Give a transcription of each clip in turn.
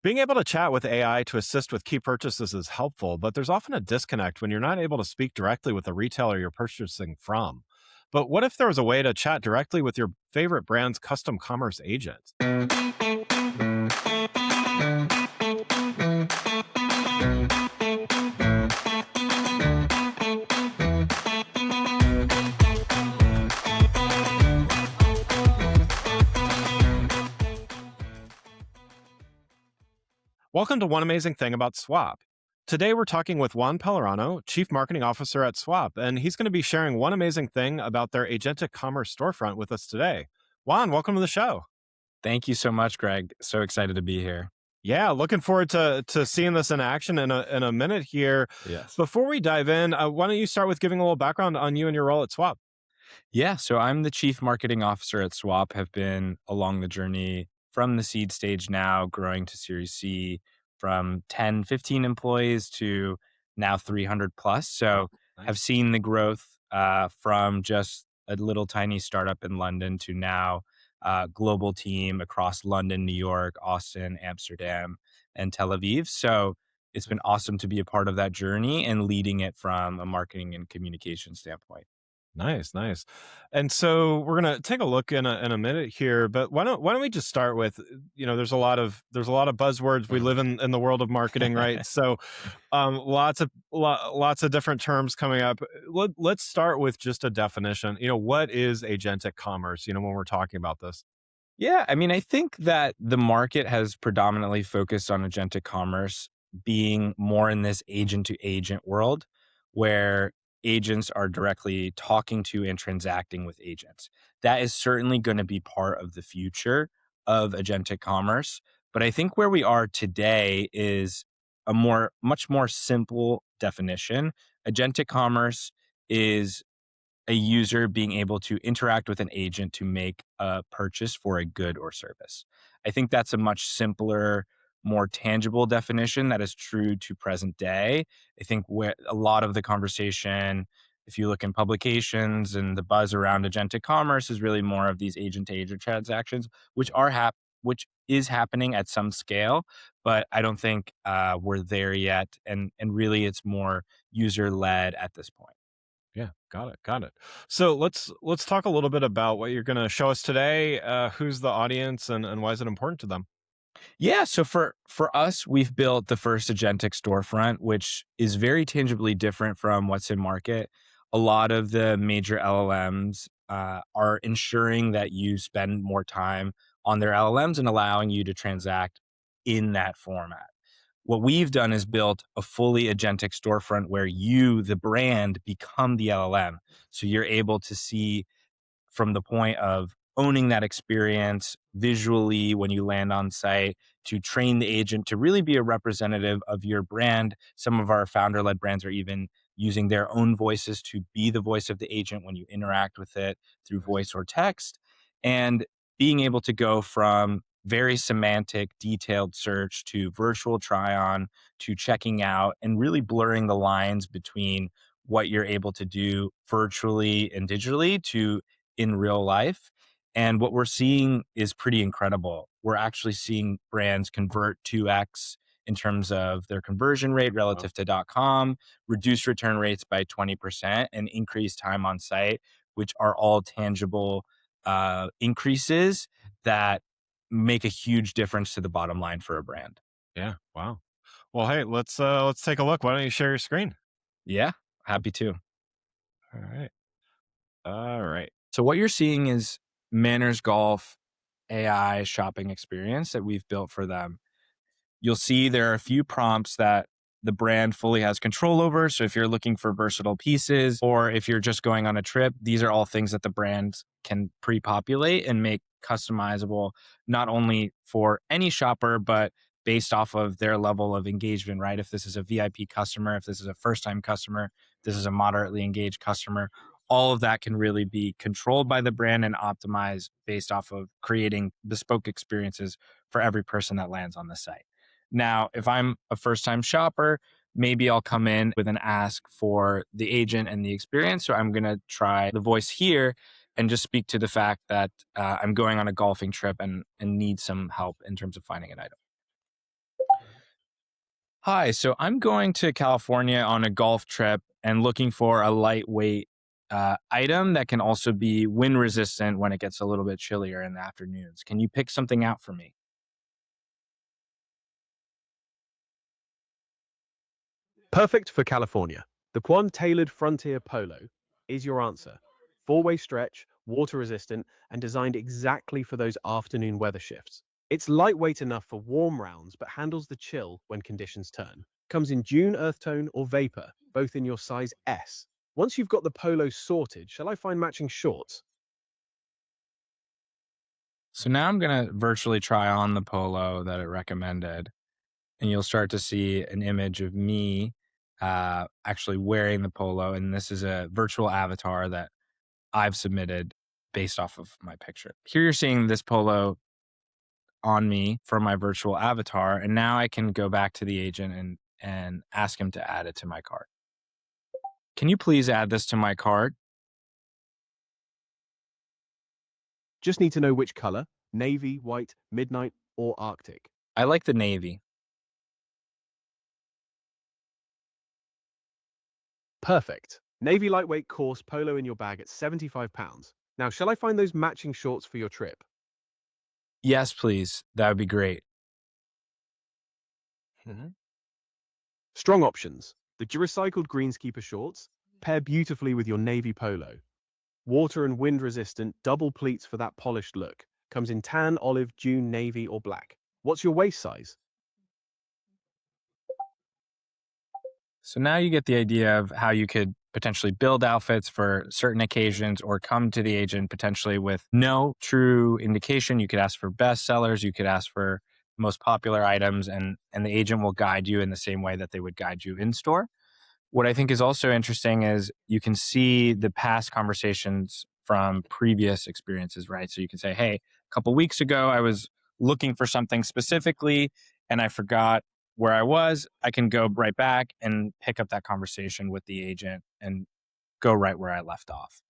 Being able to chat with AI to assist with key purchases is helpful, but there's often a disconnect when you're not able to speak directly with the retailer you're purchasing from. But what if there was a way to chat directly with your favorite brand's custom commerce agent? Welcome to One Amazing Thing About Swap. Today we're talking with Juan Pellerano, Chief Marketing Officer at Swap, and he's going to be sharing one amazing thing about their agentic commerce storefront with us today. Juan, welcome to the show. Thank you so much, Greg. So excited to be here. Yeah, looking forward to seeing this in action in a minute here. Yes. Before we dive in, why don't you start with giving a little background on you and your role at Swap? Yeah, so I'm the chief marketing officer at Swap, have been along the journey from the seed stage now, growing to Series C from 10, 15 employees to now 300 plus. Wow, So have nice. seen the growth from just a little tiny startup in London to now global team across London, New York, Austin, Amsterdam, and Tel Aviv. So it's been awesome to be a part of that journey and leading it from a marketing and communication standpoint. Nice, nice. And so we're gonna take a look in a minute here, but why don't we just start with there's a lot of buzzwords. We live in the world of marketing, right? So lots of different terms coming up. Let's start with just a definition. What is agentic commerce? When we're talking about this. Yeah, I mean, I think that the market has predominantly focused on agentic commerce being more in this agent to agent world where agents are directly talking to and transacting with agents. That is certainly going to be part of the future of agentic commerce. But I think where we are today is much more simple definition. Agentic commerce is a user being able to interact with an agent to make a purchase for a good or service. I think that's a much simpler, more tangible definition that is true to present day. I think where a lot of the conversation, if you look in publications and the buzz around agentic commerce, is really more of these agent to agent transactions, which is happening at some scale, but I don't think we're there yet. And really, it's more user led at this point. Yeah, got it, got it. So let's talk a little bit about what you're going to show us today. Who's the audience and why is it important to them? Yeah, so for us, we've built the first agentic storefront, which is very tangibly different from what's in market. A lot of the major LLMs are ensuring that you spend more time on their LLMs and allowing you to transact in that format. What we've done is built a fully agentic storefront where you, the brand, become the LLM. So you're able to see from the point of owning that experience visually when you land on site to train the agent to really be a representative of your brand. Some of our founder led brands are even using their own voices to be the voice of the agent when you interact with it through Nice. voice or text. And being able to go from very semantic, detailed search to virtual try on to checking out and really blurring the lines between what you're able to do virtually and digitally to in real life. And what we're seeing is pretty incredible. We're actually seeing brands convert 2x in terms of their conversion rate Wow. relative to .com, reduce return rates by 20%, and increase time on site, which are all tangible increases that make a huge difference to the bottom line for a brand. Yeah, wow. Well, hey, let's take a look. Why don't you share your screen? Yeah, happy to. All right. All right. So what you're seeing is Manners Golf AI shopping experience that we've built for them. You'll see there are a few prompts that the brand fully has control over. So if you're looking for versatile pieces or if you're just going on a trip, these are all things that the brand can pre-populate and make customizable, not only for any shopper, but based off of their level of engagement, right? If this is a VIP customer, if this is a first-time customer, this is a moderately engaged customer, all of that can really be controlled by the brand and optimized based off of creating bespoke experiences for every person that lands on the site. Now, if I'm a first time shopper, maybe I'll come in with an ask for the agent and the experience. So I'm going to try the voice here and just speak to the fact that I'm going on a golfing trip and need some help in terms of finding an item. Hi, so I'm going to California on a golf trip and looking for a lightweight item that can also be wind resistant when it gets a little bit chillier in the afternoons. Can you pick something out for me? Perfect for California. The Quan Tailored Frontier Polo is your answer. Four-way stretch, water resistant, and designed exactly for those afternoon weather shifts. It's lightweight enough for warm rounds, but handles the chill when conditions turn. Comes in Dune Earth Tone or Vapor, both in your size S. Once you've got the polo sorted, shall I find matching shorts? So now I'm going to virtually try on the polo that it recommended, and you'll start to see an image of me actually wearing the polo. And this is a virtual avatar that I've submitted based off of my picture. Here you're seeing this polo on me from my virtual avatar, and now I can go back to the agent and ask him to add it to my cart. Can you please add this to my cart? Just need to know which color, navy, white, midnight, or arctic. I like the navy. Perfect. Navy lightweight coarse polo in your bag at £75. Now, shall I find those matching shorts for your trip? Yes, please. That would be great. Mhm. Strong options. The recycled greenskeeper shorts pair beautifully with your navy polo. Water and wind resistant, double pleats for that polished look. Comes in tan, olive, June, navy, or black. What's your waist size? So now you get the idea of how you could potentially build outfits for certain occasions or come to the agent potentially with no true indication. You could ask for best sellers, you could ask for most popular items, and the agent will guide you in the same way that they would guide you in store. What I think is also interesting is you can see the past conversations from previous experiences, right? So you can say, hey, a couple weeks ago, I was looking for something specifically and I forgot where I was. I can go right back and pick up that conversation with the agent and go right where I left off.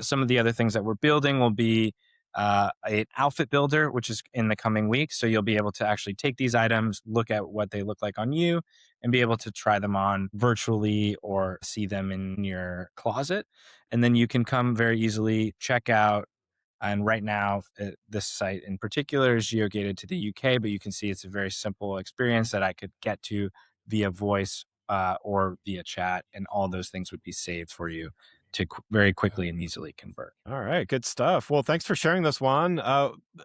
Some of the other things that we're building will be an outfit builder, which is in the coming weeks. So you'll be able to actually take these items, look at what they look like on you, and be able to try them on virtually or see them in your closet. And then you can come very easily check out. And right now, this site in particular is geogated to the UK, but you can see it's a very simple experience that I could get to via voice or via chat, and all those things would be saved for you to very quickly and easily convert. All right, good stuff. Well, thanks for sharing this, Juan.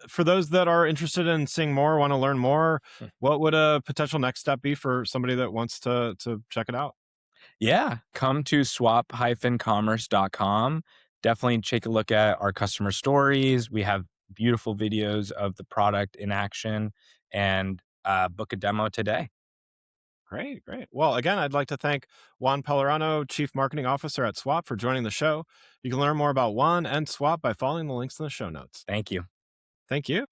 For those that are interested in seeing more, want to learn more, what would a potential next step be for somebody that wants to check it out? Yeah, come to swap-commerce.com. Definitely take a look at our customer stories. We have beautiful videos of the product in action, and book a demo today. Great, great. Well, again, I'd like to thank Juan Pellerano, Chief Marketing Officer at Swap, for joining the show. You can learn more about Juan and Swap by following the links in the show notes. Thank you. Thank you.